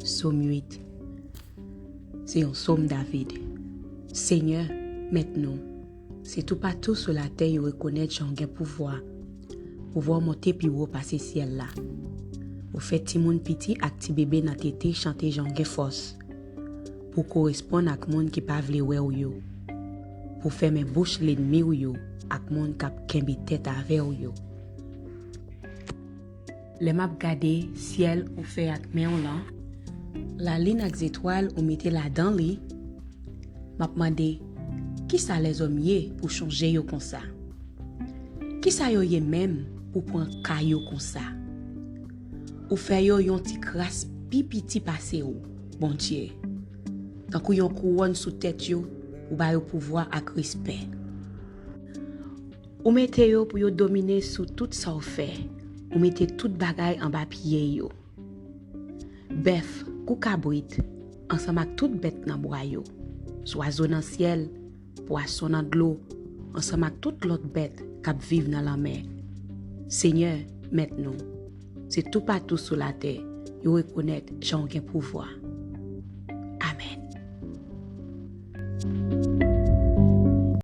Somme 8. C'est un somme David. Seigneur, maintenant, c'est tout partout sur la terre où reconnaître j'ai un pouvoir monter puis repasser ciel là. Ou fait ti moun petit ak ti bébé nan tété chanter j'ai force. Pour correspondre ak moun qui pa vle wè ou yo. Pour faire mes bouches l'ennemi ou yo ak moun kap kembe tête avec ou yo. Le map gade ciel ou fait ak men là. La ligne ak étoiles ou mette la dans li. M'a demandé qui ça les hommes yé pour changer yo comme ça. Qui ça yo yé même pour prendre kayo comme ça. Ou fait yo yon ti crasse pipiti passé ou bon Dieu. Tant que yon couronne sous tête yo ou ba yo pouvoir ak respect. Ou mette yo pour yo dominer sous tout ça ou fait. Ou mette tout bagay en bas pied yo. Bœuf, kou cabrit, ensemble ak tout bête nan bois yo. Oiseau dans ciel, poisson dans l'eau, ensemble ak tout l'autre bête k'ap vive dans la mer. Seigneur, maintenant, c'est tout partout sur la terre, yo reconnaître j'ai un pouvoir.